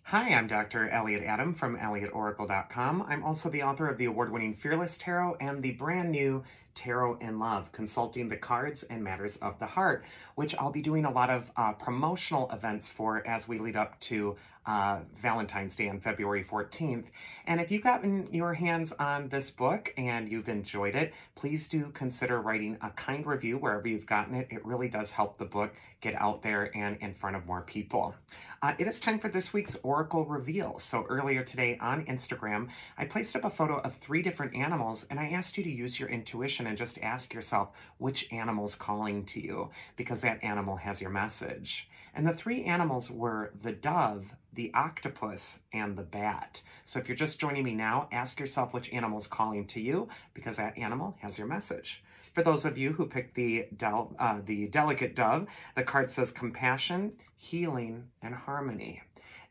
Hi, I'm Dr. Elliot Adam from ElliotOracle.com. I'm also the author of the award-winning Fearless Tarot and the brand new Tarot in Love, Consulting the Cards and Matters of the Heart, which I'll be doing a lot of promotional events for as we lead up to Valentine's Day on February 14th. And if you've gotten your hands on this book and you've enjoyed it, please do consider writing a kind review wherever you've gotten it. It really does help the book get out there and in front of more people. It is time for this week's Oracle Reveal. So earlier today on Instagram, I placed up a photo of 3 different animals and I asked you to use your intuition and just ask yourself which animal's calling to you, because that animal has your message. And the 3 animals were the dove, the octopus, and the bat. So if you're just joining me now, ask yourself which animal's calling to you, because that animal has your message. For those of you who picked the delicate dove, the card says compassion, healing, and harmony.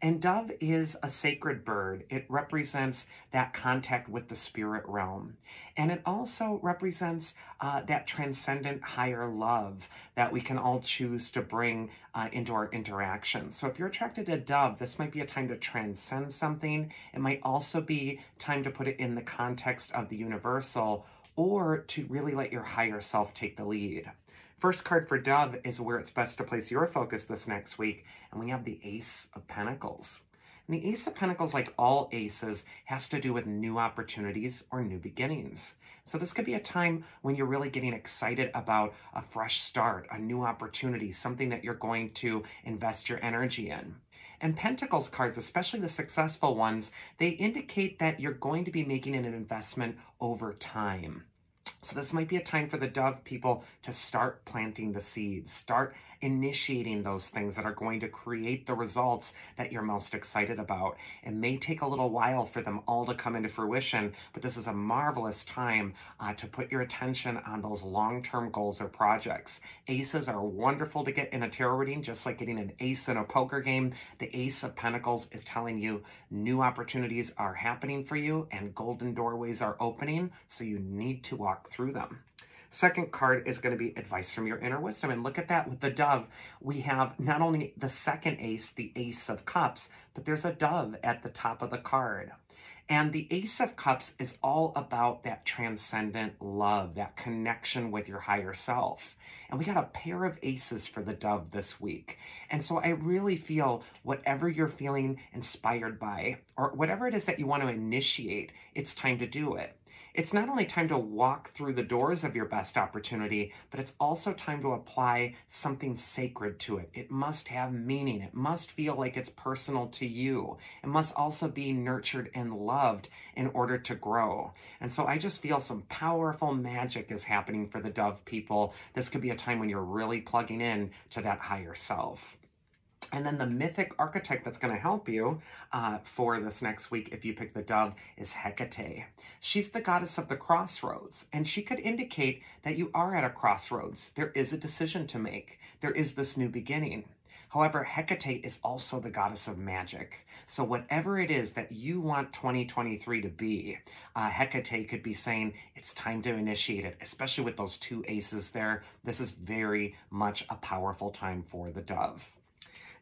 And dove is a sacred bird. It represents that contact with the spirit realm. And it also represents that transcendent higher love that we can all choose to bring into our interactions. So if you're attracted to a dove, this might be a time to transcend something. It might also be time to put it in the context of the universal, or to really let your higher self take the lead. First card for Dove is where it's best to place your focus this next week, and we have the Ace of Pentacles. And the Ace of Pentacles, like all aces, has to do with new opportunities or new beginnings. So this could be a time when you're really getting excited about a fresh start, a new opportunity, something that you're going to invest your energy in. And Pentacles cards, especially the successful ones, they indicate that you're going to be making an investment over time. So this might be a time for the Dove people to start planting the seeds, start initiating those things that are going to create the results that you're most excited about. It may take a little while for them all to come into fruition, but this is a marvelous time to put your attention on those long-term goals or projects. Aces are wonderful to get in a tarot reading, just like getting an ace in a poker game. The Ace of Pentacles is telling you new opportunities are happening for you and golden doorways are opening, so you need to walk through them. Second card is going to be advice from your inner wisdom. And look at that with the dove. We have not only the second ace, the Ace of Cups, but there's a dove at the top of the card. And the Ace of Cups is all about that transcendent love, that connection with your higher self. And we got a pair of aces for the dove this week. And so I really feel whatever you're feeling inspired by, or whatever it is that you want to initiate, it's time to do it. It's not only time to walk through the doors of your best opportunity, but it's also time to apply something sacred to it. It must have meaning. It must feel like it's personal to you. It must also be nurtured and loved in order to grow. And so I just feel some powerful magic is happening for the Dove people. This could be a time when you're really plugging in to that higher self. And then the mythic archetype that's going to help you for this next week, if you pick the Dove, is Hecate. She's the goddess of the crossroads, and she could indicate that you are at a crossroads. There is a decision to make. There is this new beginning. However, Hecate is also the goddess of magic. So whatever it is that you want 2023 to be, Hecate could be saying it's time to initiate it, especially with those 2 aces there. This is very much a powerful time for the Dove.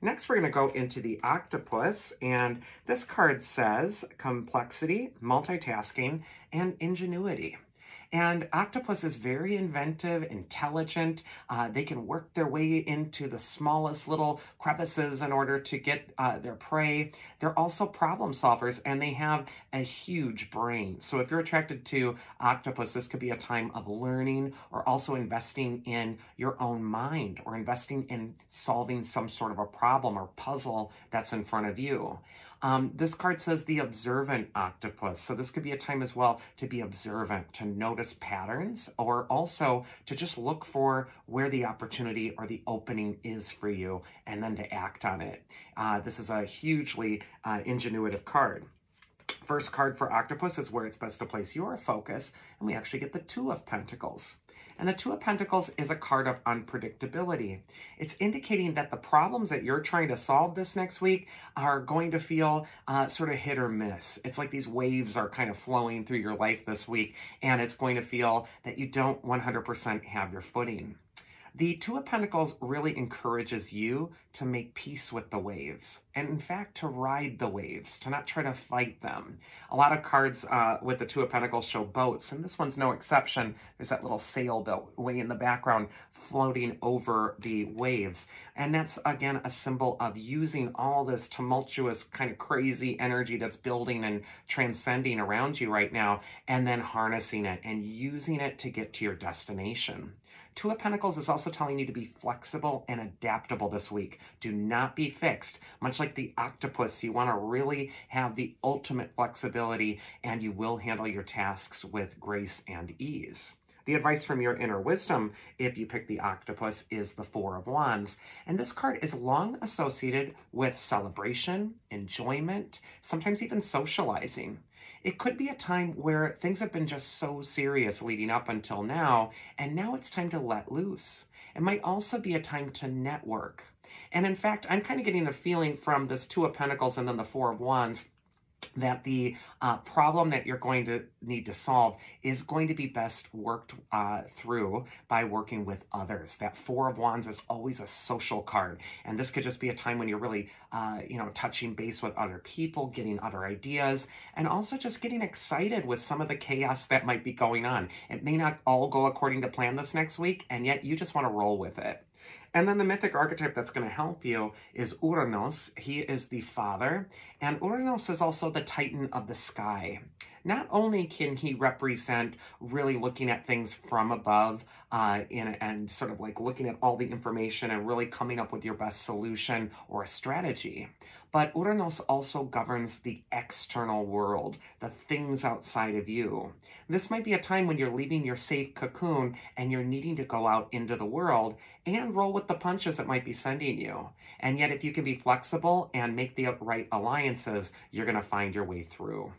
Next, we're going to go into the Octopus, and this card says complexity, multitasking, and ingenuity. And Octopus is very inventive, intelligent. They can work their way into the smallest little crevices in order to get their prey. They're also problem solvers, and they have a huge brain. So if you're attracted to Octopus, this could be a time of learning or also investing in your own mind or investing in solving some sort of a problem or puzzle that's in front of you. This card says the observant octopus. So this could be a time as well to be observant, to notice patterns, or also to just look for where the opportunity or the opening is for you and then to act on it. This is a hugely ingenuitive card. First card for Octopus is where it's best to place your focus, and we actually get the 2 of Pentacles. And the 2 of Pentacles is a card of unpredictability. It's indicating that the problems that you're trying to solve this next week are going to feel sort of hit or miss. It's like these waves are kind of flowing through your life this week, and it's going to feel that you don't 100% have your footing. The Two of Pentacles really encourages you to make peace with the waves, and in fact, to ride the waves, to not try to fight them. A lot of cards with the Two of Pentacles show boats, and this one's no exception. There's that little sailboat way in the background floating over the waves. And that's, again, a symbol of using all this tumultuous, kind of crazy energy that's building and transcending around you right now, and then harnessing it and using it to get to your destination. Two of Pentacles is also telling you to be flexible and adaptable this week. Do not be fixed. Much like the octopus, you want to really have the ultimate flexibility, and you will handle your tasks with grace and ease. The advice from your inner wisdom, if you pick the octopus, is the Four of Wands. And this card is long associated with celebration, enjoyment, sometimes even socializing. It could be a time where things have been just so serious leading up until now, and now it's time to let loose. It might also be a time to network. And in fact, I'm kind of getting the feeling from this Two of Pentacles and then the Four of Wands that the problem that you're going to need to solve is going to be best worked through by working with others. That Four of Wands is always a social card, and this could just be a time when you're really, touching base with other people, getting other ideas, and also just getting excited with some of the chaos that might be going on. It may not all go according to plan this next week, and yet you just want to roll with it. And then the mythic archetype that's going to help you is Uranos. He is the father, and Uranos is also the titan of the sky. Not only can he represent really looking at things from above and sort of like looking at all the information and really coming up with your best solution or a strategy, but Uranos also governs the external world, the things outside of you. This might be a time when you're leaving your safe cocoon and you're needing to go out into the world and roll with the punches it might be sending you. And yet if you can be flexible and make the right alliances, you're going to find your way through.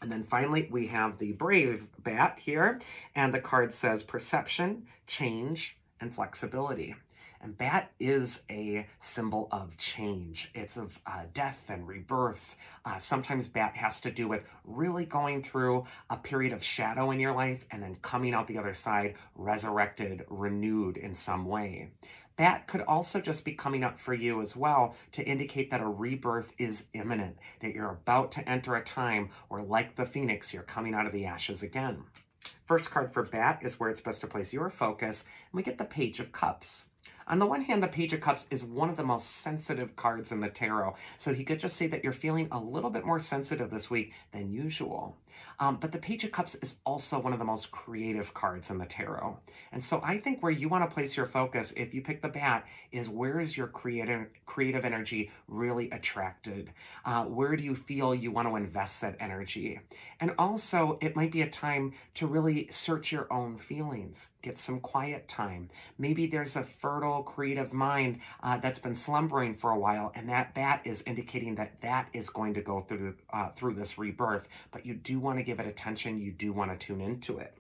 And then finally, we have the Brave Bat here, and the card says perception, change, and flexibility. And bat is a symbol of change. It's of death and rebirth. Sometimes bat has to do with really going through a period of shadow in your life and then coming out the other side resurrected, renewed in some way. Bat could also just be coming up for you as well to indicate that a rebirth is imminent, that you're about to enter a time where, like the phoenix, you're coming out of the ashes again. First card for Bat is where it's best to place your focus, and we get the Page of Cups. On the one hand, the Page of Cups is one of the most sensitive cards in the tarot, so he could just say that you're feeling a little bit more sensitive this week than usual. But the Page of Cups is also one of the most creative cards in the tarot. And so I think where you want to place your focus, if you pick the Bat, is where is your creative energy really attracted? Where do you feel you want to invest that energy? And also, it might be a time to really search your own feelings, get some quiet time. Maybe there's a fertile, creative mind that's been slumbering for a while, and that Bat is indicating that that is going to go through this rebirth, but you do want to give it attention, you do want to tune into it.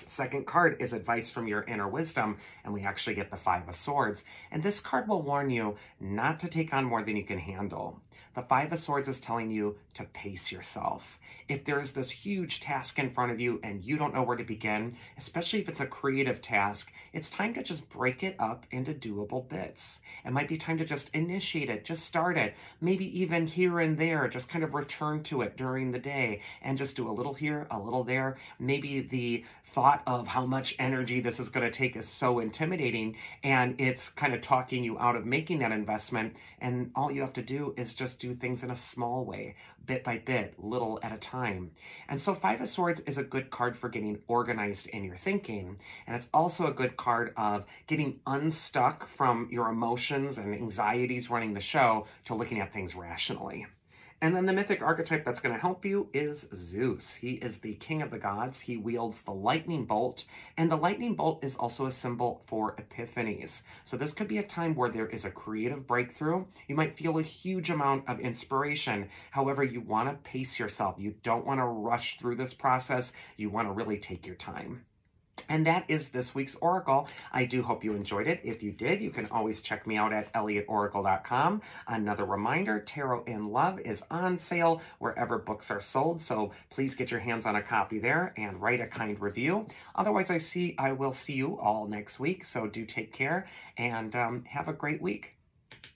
Second card is advice from your inner wisdom, and we actually get the Five of Swords, and this card will warn you not to take on more than you can handle. The Five of Swords is telling you to pace yourself. If there's this huge task in front of you and you don't know where to begin, especially if it's a creative task, it's time to just break it up into doable bits. It might be time to just initiate it, just start it, maybe even here and there, just kind of return to it during the day and just do a little here, a little there. Maybe the thought of how much energy this is going to take is so intimidating, and it's kind of talking you out of making that investment, and all you have to do is just do things in a small way, bit by bit, little at a time. And so Five of Swords is a good card for getting organized in your thinking, and it's also a good card of getting unstuck from your emotions and anxieties running the show to looking at things rationally. And then the mythic archetype that's going to help you is Zeus. He is the king of the gods. He wields the lightning bolt, and the lightning bolt is also a symbol for epiphanies. So this could be a time where there is a creative breakthrough. You might feel a huge amount of inspiration. However, you want to pace yourself. You don't want to rush through this process. You want to really take your time. And that is this week's Oracle. I do hope you enjoyed it. If you did, you can always check me out at elliotoracle.com. Another reminder, Tarot in Love is on sale wherever books are sold, so please get your hands on a copy there and write a kind review. Otherwise, I will see you all next week, so do take care and have a great week.